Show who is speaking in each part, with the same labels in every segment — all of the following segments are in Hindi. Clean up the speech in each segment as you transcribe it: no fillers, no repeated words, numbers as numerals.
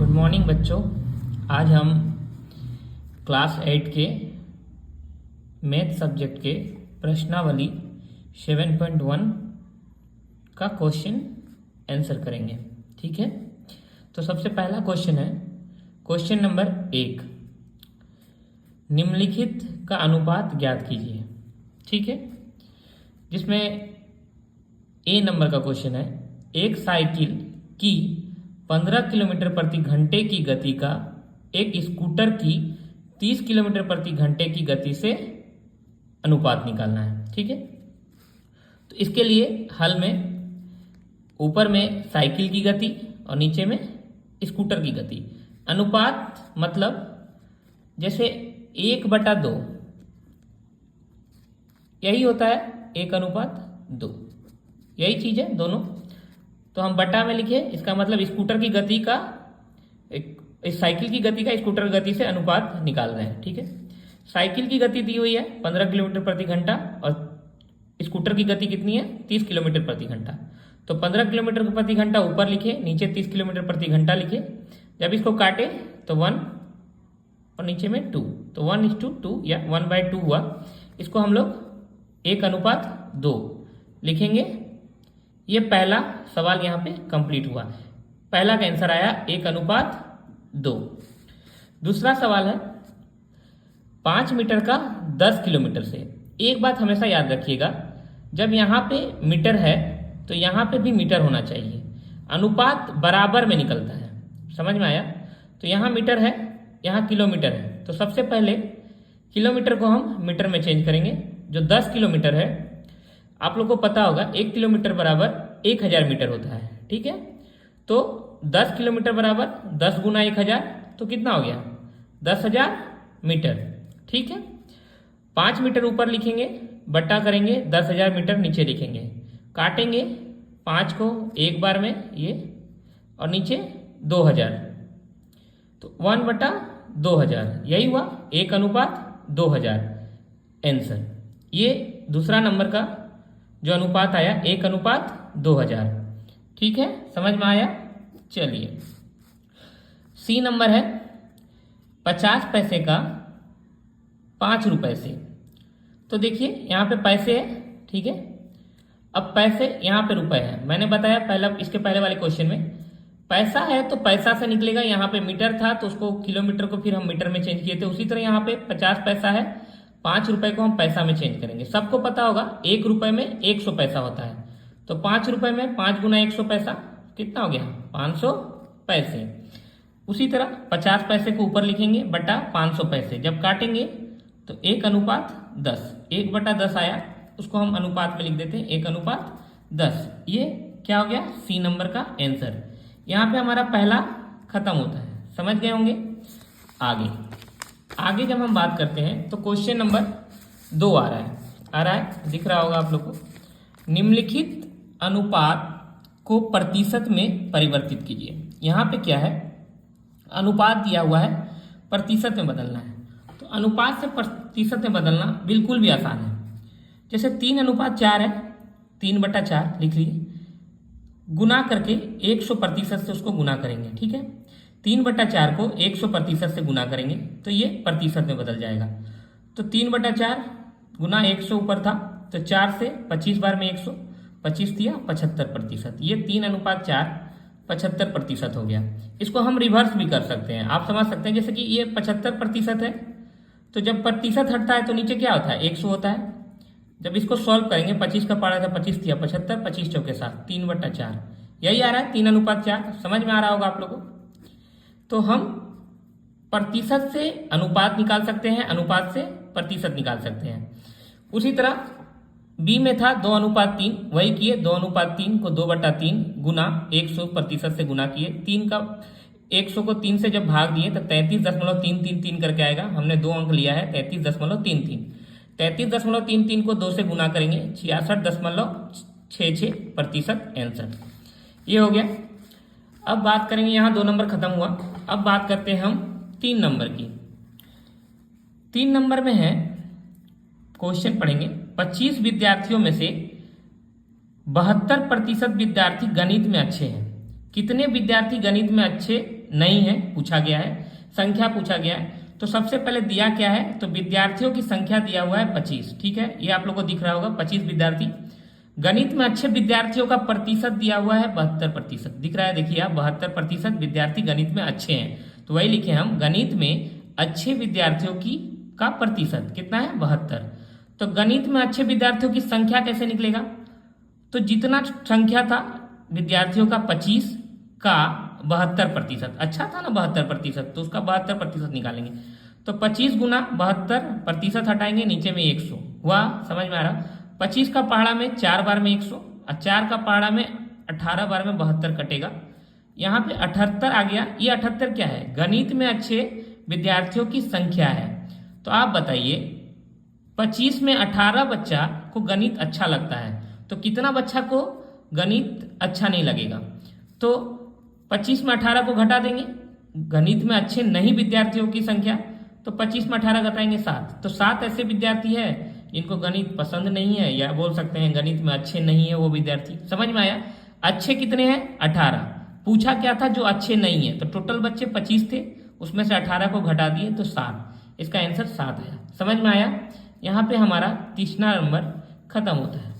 Speaker 1: गुड मॉर्निंग बच्चों। आज हम क्लास 8 के मैथ सब्जेक्ट के प्रश्नावली 7.1 का क्वेश्चन आंसर करेंगे। ठीक है, तो सबसे पहला क्वेश्चन है क्वेश्चन नंबर 1, निम्नलिखित का अनुपात ज्ञात कीजिए। ठीक है, जिसमें ए नंबर का क्वेश्चन है, एक साइकिल की 15 किलोमीटर प्रति घंटे की गति का एक स्कूटर की 30 किलोमीटर प्रति घंटे की गति से अनुपात निकालना है। ठीक है, तो इसके लिए हल में ऊपर में साइकिल की गति और नीचे में स्कूटर की गति। अनुपात मतलब जैसे 1/2 यही होता है, 1:2 यही चीज है दोनों। तो हम बटा में लिखे, इसका मतलब स्कूटर की गति का इस साइकिल की गति का स्कूटर गति से अनुपात निकाल रहे हैं। ठीक है, साइकिल की गति दी हुई है 15 किलोमीटर प्रति घंटा और स्कूटर की गति कितनी है, 30 किलोमीटर प्रति घंटा। तो 15 किलोमीटर प्रति घंटा ऊपर लिखे, नीचे 30 किलोमीटर प्रति घंटा लिखे। जब इसको काटे तो 1 और नीचे में 2, तो 1:2 या 1/2 हुआ। इसको हम लोग 1:2 लिखेंगे। ये पहला सवाल यहाँ पे कंप्लीट हुआ, पहला का आंसर आया 1:2। दूसरा सवाल है 5 मीटर का 10 किलोमीटर से। एक बात हमेशा याद रखिएगा, जब यहाँ पे मीटर है तो यहाँ पे भी मीटर होना चाहिए, अनुपात बराबर में निकलता है। समझ में आया? तो यहाँ मीटर है, यहाँ किलोमीटर है, तो सबसे पहले किलोमीटर को हम मीटर में चेंज करेंगे। जो 10 किलोमीटर है, आप लोग को पता होगा 1 किलोमीटर बराबर 1000 मीटर होता है। ठीक है, तो 10 किलोमीटर बराबर 10 गुना 1000, तो कितना हो गया, 10,000 मीटर। ठीक है, 5 मीटर ऊपर लिखेंगे, बटा करेंगे 10,000 मीटर नीचे लिखेंगे, काटेंगे 5 को एक बार में ये और नीचे 2000, तो 1/2000 यही हुआ, 1:2000 आंसर। ये दूसरा नंबर का जो अनुपात आया 1:2000। ठीक है, समझ में आया? चलिए, सी नंबर है 50 पैसे का 5 रुपए से। तो देखिए यहाँ पे पैसे है, ठीक है, अब पैसे यहाँ पे रुपए है। मैंने बताया पहला, इसके पहले वाले क्वेश्चन में पैसा है तो पैसा से निकलेगा। यहाँ पे मीटर था तो उसको किलोमीटर को फिर हम मीटर में चेंज किए थे। उसी तरह यहाँ पे 50 पैसा है, 5 रुपए को हम पैसा में चेंज करेंगे। सबको पता होगा 1 रुपए में 100 पैसा होता है, तो 5 रुपए में 5 गुना 100 पैसा कितना हो गया, 500 पैसे। उसी तरह 50 पैसे को ऊपर लिखेंगे बटा 500 पैसे। जब काटेंगे तो 1:10, 1/10 आया, उसको हम अनुपात में लिख देते हैं 1:10। ये क्या हो गया, सी नंबर का आंसर। यहाँ पे हमारा पहला खत्म होता है, समझ गए होंगे। आगे जब हम बात करते हैं तो क्वेश्चन नंबर 2 आ रहा है, दिख रहा होगा आप लोग को। निम्नलिखित अनुपात को प्रतिशत में परिवर्तित कीजिए। यहाँ पे क्या है, अनुपात दिया हुआ है, प्रतिशत में बदलना है। तो अनुपात से प्रतिशत में बदलना बिल्कुल भी आसान है। जैसे 3:4 है, 3/4 लिख लीजिए, गुना करके 100% से उसको गुना करेंगे। ठीक है, 3/4 को 100% से गुना करेंगे तो ये प्रतिशत में बदल जाएगा। तो 3/4 गुना 100 ऊपर था, तो 4 से 25 बार में 100, 25 दिया 75%। ये 3:4 75% हो गया। इसको हम रिवर्स भी कर सकते हैं, आप समझ सकते हैं। जैसे कि ये 75% है, तो जब प्रतिशत हटता है तो नीचे क्या होता है, 100 होता है। जब इसको सॉल्व करेंगे, 25 का पारा था, 25 दिया 75, 25 चौके 7, 3/4 यही आ रहा है, 3:4। समझ में आ रहा होगा आप लोगों को। तो हम प्रतिशत से अनुपात निकाल सकते हैं, अनुपात से प्रतिशत निकाल सकते हैं। उसी तरह बी में था 2:3, वही किए, 2:3 को 2/3 गुना 100% से गुना किए। 100 को 3 से जब भाग दिए तो 33.333 करके आएगा। हमने 2 अंक लिया है, 33.33। 33.33 को 2 से गुना करेंगे, 66.66% आंसर। ये हो गया। अब बात करेंगे, यहाँ 2 नंबर खत्म हुआ। अब बात करते हैं हम 3 नंबर की। 3 नंबर में है, क्वेश्चन पढ़ेंगे, 25 विद्यार्थियों में से 72% विद्यार्थी गणित में अच्छे हैं। कितने विद्यार्थी गणित में अच्छे नहीं है पूछा गया है, संख्या पूछा गया है। तो सबसे पहले दिया क्या है, तो विद्यार्थियों की संख्या दिया हुआ है 25, ठीक है, ये आप लोग को दिख रहा होगा 25 विद्यार्थी। गणित में अच्छे विद्यार्थियों का प्रतिशत दिया हुआ है 72%, दिख रहा है, देखिए आप 72% विद्यार्थी गणित में अच्छे हैं। तो वही लिखे हम, गणित में अच्छे विद्यार्थियों की का प्रतिशत कितना है 72। तो गणित में अच्छे विद्यार्थियों की संख्या कैसे निकलेगा, तो जितना संख्या था विद्यार्थियों का 25 का 72%, अच्छा था ना 72%, तो उसका 72% निकालेंगे। तो 25 गुना 72% हटाएंगे, नीचे में 100 हुआ, समझ में आ रहा। 25 का पहाड़ा में 4 बार में 100 और 4 का पहाड़ा में 18 बार में 72 कटेगा। यहाँ पे 78 आ गया। ये 78 क्या है, गणित में अच्छे विद्यार्थियों की संख्या है। तो आप बताइए 25 में 18 बच्चा को गणित अच्छा लगता है, तो कितना बच्चा को गणित अच्छा नहीं लगेगा। तो 25 में 18 को घटा देंगे, गणित में अच्छे नहीं विद्यार्थियों की संख्या, तो 25 में 18 घटाएंगे 7। तो 7 ऐसे विद्यार्थी है जिनको गणित पसंद नहीं है, या बोल सकते हैं गणित में अच्छे नहीं है वो विद्यार्थी। समझ में आया। अच्छे कितने हैं 18, पूछा क्या था जो अच्छे नहीं है, तो टोटल बच्चे 25 थे, उसमें से 18 को घटा दिए तो 7, इसका आंसर 7 आया। समझ में आया। यहाँ पे हमारा तीसरा नंबर खत्म होता है।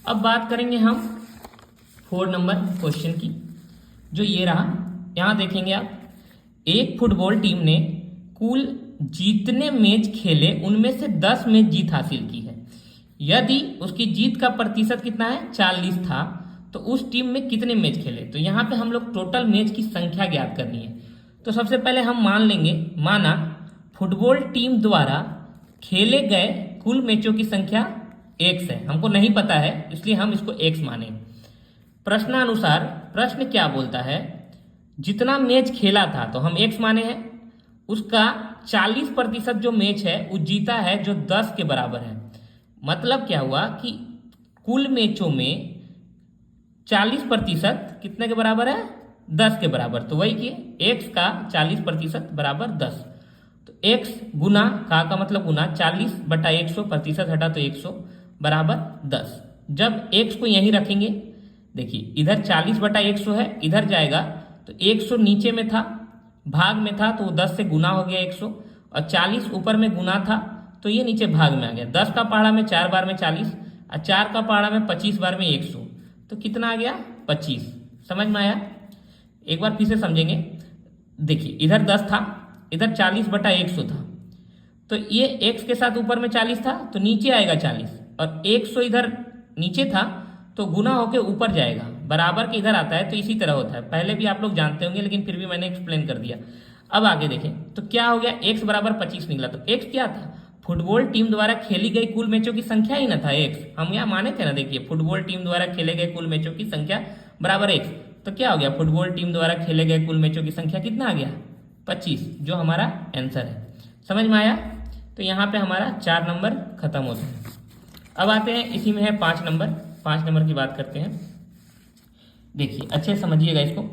Speaker 1: अब बात करेंगे हम 4 नंबर क्वेश्चन की, जो ये रहा। यहाँ देखेंगे आप, एक फुटबॉल टीम ने कुल जितने मैच खेले उनमें से 10 मैच जीत हासिल की है। यदि उसकी जीत का प्रतिशत कितना है 40 था, तो उस टीम में कितने मैच खेले। तो यहाँ पे हम लोग टोटल मैच की संख्या ज्ञात करनी है। तो सबसे पहले हम मान लेंगे, माना फुटबॉल टीम द्वारा खेले गए कुल मैचों की संख्या x है, हमको नहीं पता है इसलिए हम इसको x माने। प्रश्नानुसार प्रश्न क्या बोलता है, जितना मैच खेला था तो हम x माने हैं, उसका 40% जो मैच है वो जीता है जो 10 के बराबर है। मतलब क्या हुआ कि कुल मैचों में 40% कितने के बराबर है 10 के बराबर। तो वही किए, x का 40% बराबर 10। तो x गुना का मतलब गुना 40 बटा 100, प्रतिशत हटा तो 100 बराबर 10। जब x को यहीं रखेंगे, देखिए इधर 40 बटा 100 है, इधर जाएगा तो 100 नीचे में था, भाग में था तो 10 से गुना हो गया 100, और 40 ऊपर में गुना था तो ये नीचे भाग में आ गया। 10 का पहाड़ा में 4 बार में 40 और 4 का पहाड़ा में 25 बार में 100, तो कितना आ गया 25। समझ में आया। एक बार फिर से समझेंगे। देखिए इधर 10 था, इधर 40 बटा 100 था, तो ये x के साथ ऊपर में 40 था तो नीचे आएगा 40, और 100 इधर नीचे था तो गुना होके ऊपर जाएगा, बराबर के इधर आता है। तो इसी तरह होता है, पहले भी आप लोग जानते होंगे लेकिन फिर भी मैंने एक्सप्लेन कर दिया। अब आगे देखें तो क्या हो गया, x बराबर 25 निकला। तो x क्या था, फुटबॉल टीम द्वारा खेली गई कुल मैचों की संख्या ही ना था x, हम यहाँ माने थे ना। देखिए फुटबॉल टीम द्वारा खेले गए कुल मैचों की संख्या बराबर x, तो क्या हो गया, फुटबॉल टीम द्वारा खेले गए कुल मैचों की संख्या कितना आ गया 25, जो हमारा आंसर है। समझ में आया। तो यहाँ पे हमारा 4 नंबर खत्म होता है। अब आते हैं, इसी में है 5 नंबर। 5 नंबर की बात करते हैं। देखिए अच्छे समझिएगा इसको।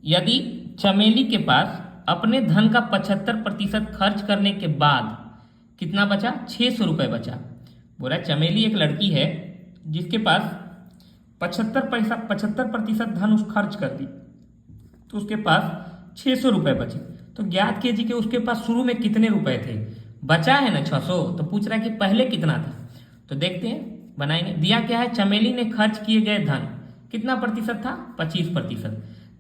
Speaker 1: यदि चमेली के पास अपने धन का 75% खर्च करने के बाद कितना बचा, 600 रुपये बचा। बोला चमेली एक लड़की है जिसके पास 75% धन उस खर्च कर दी, तो उसके पास 600 रुपये बचे। तो ज्ञात कीजिए कि उसके पास शुरू में कितने रुपए थे। बचा है ना 600, तो पूछ रहा है कि पहले कितना था। तो देखते हैं, बनाएंगे। दिया क्या है, चमेली ने खर्च किए गए धन कितना प्रतिशत था 25%।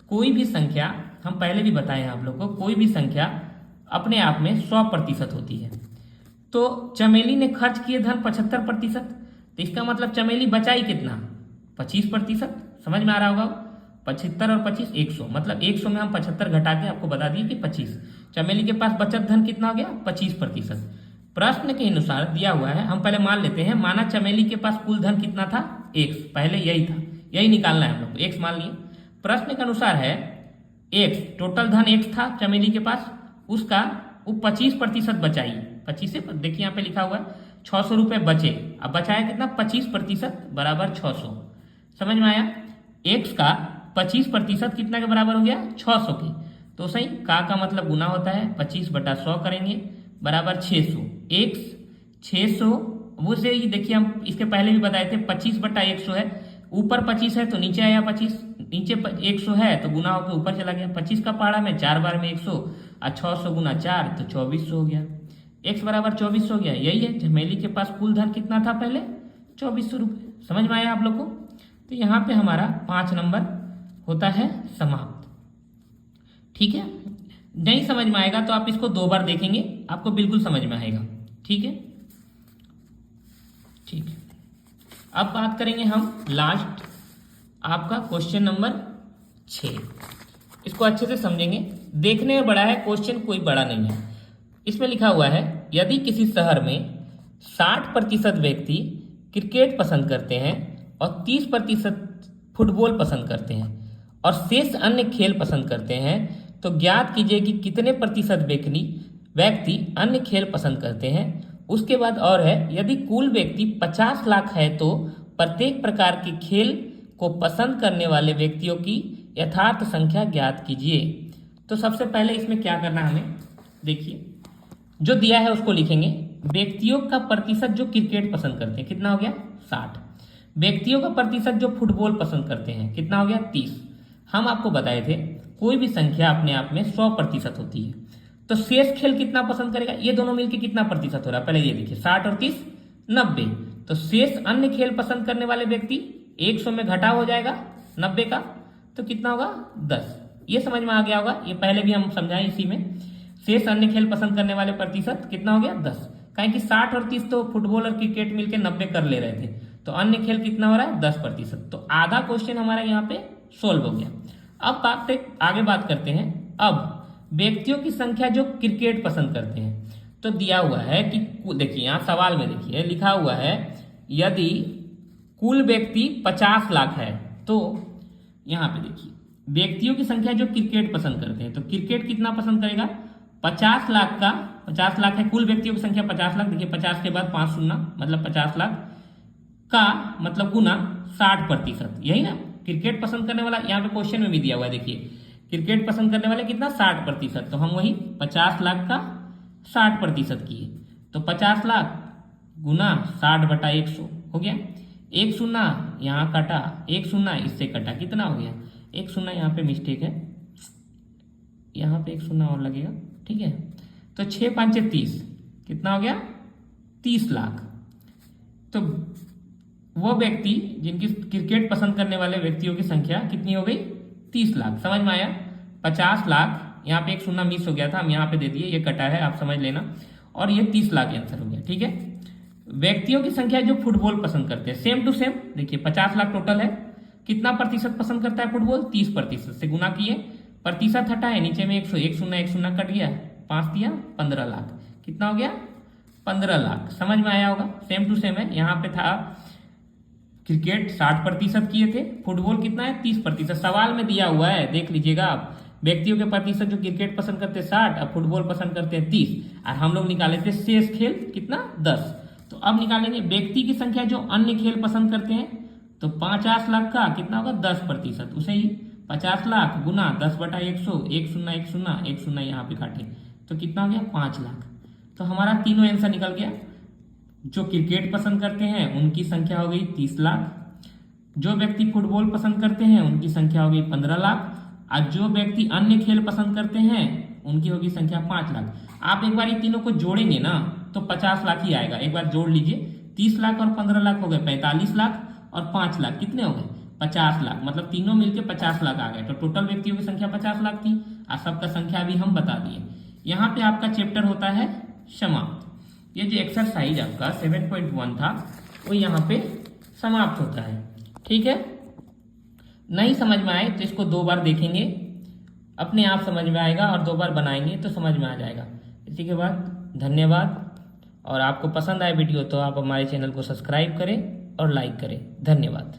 Speaker 1: कोई भी संख्या, हम पहले भी बताए हैं आप लोग को, कोई भी संख्या अपने आप में 100% होती है। तो चमेली ने खर्च किए धन 75%, तो इसका मतलब चमेली बचाई कितना 25%। समझ में आ रहा होगा। 75 और 25 100, मतलब 100 में हम 75 घटा के आपको बता दिए कि 25। चमेली के पास बचत धन कितना हो गया 25%। प्रश्न के अनुसार दिया हुआ है, हम पहले मान लेते हैं, माना चमेली के पास कुल धन कितना था x, पहले यही था, यही निकालना है हम लोग, x मान लिए। प्रश्न के अनुसार है x, टोटल धन x था चमेली के पास, उसका वो 25% बचाई। 25 से देखिए यहाँ पे लिखा हुआ है 600 रुपये बचे, अब बचाया कितना 25% बराबर 600। समझ में आया। x का 25% कितना के बराबर हो गया 600 के। तो सही का मतलब गुना होता है, 25 बटा 100 करेंगे बराबर 600। x 600, वो से ही देखिए हम इसके पहले भी बताए थे 25 बटा 100 है, ऊपर 25 है तो नीचे आया 25, नीचे 100 है तो गुना होकर ऊपर चला गया, 25 का पहाड़ा में 4 बार में 100 और 600 गुना 4 तो 2400 हो गया। x बराबर 2400 हो गया। यही है, झमेली के पास कुल धन कितना था पहले, 2400 रुपये। समझ में आया आप लोग को? तो यहाँ पे हमारा 5 नंबर होता है समाप्त। ठीक है, नहीं समझ में आएगा तो आप इसको 2 बार देखेंगे, आपको बिल्कुल समझ में आएगा। ठीक है, ठीक है। अब बात करेंगे हम लास्ट आपका क्वेश्चन नंबर 6। इसको अच्छे से समझेंगे, देखने में बड़ा है, क्वेश्चन कोई बड़ा नहीं है। इसमें लिखा हुआ है यदि किसी शहर में 60% व्यक्ति क्रिकेट पसंद करते हैं और 30% फुटबॉल पसंद करते हैं और शेष अन्य खेल पसंद करते हैं, तो ज्ञात कीजिए कि कितने प्रतिशत व्यक्ति अन्य खेल पसंद करते हैं। उसके बाद और है, यदि कुल व्यक्ति 50 लाख है तो प्रत्येक प्रकार के खेल को पसंद करने वाले व्यक्तियों की यथार्थ संख्या ज्ञात कीजिए। तो सबसे पहले इसमें क्या करना है हमें, देखिए जो दिया है उसको लिखेंगे। व्यक्तियों का प्रतिशत जो क्रिकेट पसंद करते हैं कितना हो गया, 60। व्यक्तियों का प्रतिशत जो फुटबॉल पसंद करते हैं कितना हो गया, 30। हम आपको बताए थे कोई भी संख्या अपने आप में 100% होती है, तो शेष खेल कितना पसंद करेगा, ये दोनों मिलकर कितना प्रतिशत हो रहा है, पहले ये देखिए 60 और 30 90। तो शेष अन्य खेल पसंद करने वाले व्यक्ति 100 में घटा हो जाएगा 90 का, तो कितना होगा 10। ये समझ में आ गया होगा, ये पहले भी हम समझाएं इसी में। शेष अन्य खेल पसंद करने वाले प्रतिशत कितना हो गया 10, कहें कि 60 और 30 तो फुटबॉल और क्रिकेट मिलकर 90 कर ले रहे थे, तो अन्य खेल कितना हो रहा है 10%। तो आधा क्वेश्चन हमारा यहाँ पे सोल्व हो गया। अब आगे बात करते हैं। अब व्यक्तियों की संख्या जो क्रिकेट पसंद करते हैं, तो दिया हुआ है कि देखिए यहाँ सवाल में देखिए लिखा हुआ है यदि कुल व्यक्ति 50 लाख है, तो यहाँ पे देखिए व्यक्तियों की संख्या जो क्रिकेट पसंद करते हैं, तो क्रिकेट कितना पसंद करेगा, 50 लाख का 50 लाख है कुल व्यक्तियों की संख्या 50 लाख। देखिए 50 के बाद 5 शून्य मतलब 50 लाख का मतलब गुना 60%, यही ना क्रिकेट पसंद करने वाला। यहाँ पे क्वेश्चन में भी दिया हुआ है, देखिए क्रिकेट पसंद करने वाले कितना 60%, तो हम वही 50 लाख का 60% किए, तो 50 लाख गुना 60/100 हो गया। 1 शून्य यहाँ कटा, 1 शून्य इससे कटा, कितना हो गया 1 शून्य, यहाँ पे मिस्टेक है, यहाँ पे 1 शून्य और लगेगा। ठीक है, तो 6 5 30 कितना हो गया 30 लाख। तो वो व्यक्ति जिनकी क्रिकेट पसंद करने वाले व्यक्तियों की संख्या कितनी हो गई 30 लाख। समझ में आया? 50 लाख, यहाँ पे 1 शून्य मिस हो गया था, हम यहाँ पे दे दिए, ये कटा है, आप समझ लेना। और ये 30 लाख आंसर हो गया। ठीक है, व्यक्तियों की संख्या जो फुटबॉल पसंद करते हैं सेम टू सेम, देखिए 50 लाख टोटल है, कितना प्रतिशत पसंद करता है फुटबॉल, 30% से गुना किए, प्रतिशत हटाए, नीचे में 100, 1 शून्य कट गया, 5 दिया 15 लाख, कितना हो गया 15 लाख। समझ में आया होगा, सेम टू सेम है। यहाँ पे था क्रिकेट 60% किए थे, फुटबॉल कितना है 30%। सवाल में दिया हुआ है, देख लीजिएगा आप, व्यक्तियों के प्रतिशत जो क्रिकेट पसंद करते हैं 60 और फुटबॉल पसंद करते हैं 30, और हम लोग निकाले थे शेष खेल कितना 10। तो अब निकालेंगे व्यक्ति की संख्या जो अन्य खेल पसंद करते हैं, तो 50 लाख का कितना होगा 10%, उसे ही 50 लाख गुना 10/100, 1 शून्य 1 शून्य 1 शून्य यहाँ पे काटे, तो कितना हो गया 5 लाख। तो हमारा तीनों आंसर निकल गया। जो क्रिकेट पसंद करते हैं उनकी संख्या हो गई 30 लाख, जो व्यक्ति फुटबॉल पसंद करते हैं उनकी संख्या हो गई 15 लाख, और जो व्यक्ति अन्य खेल पसंद करते हैं उनकी होगी संख्या 5 लाख। आप एक बार ये तीनों को जोड़ेंगे ना तो 50 लाख ही आएगा। एक बार जोड़ लीजिए, 30 लाख और 15 लाख हो गए 45 लाख, और 5 लाख कितने हो गए 50 लाख, मतलब तीनों मिलके 50 लाख आ गए। तो टोटल व्यक्तियों की संख्या 50 लाख थी, और सबका संख्या भी हम बता दिए। यहाँ पे आपका चैप्टर होता है समाप्त। ये जो एक्सरसाइज आपका 7.1 था वो यहाँ पे समाप्त होता है। ठीक है, नहीं समझ में आए तो इसको 2 बार देखेंगे, अपने आप समझ में आएगा, और 2 बार बनाएंगे तो समझ में आ जाएगा। इसी के बाद धन्यवाद, और आपको पसंद आए वीडियो तो आप हमारे चैनल को सब्सक्राइब करें और लाइक करें। धन्यवाद।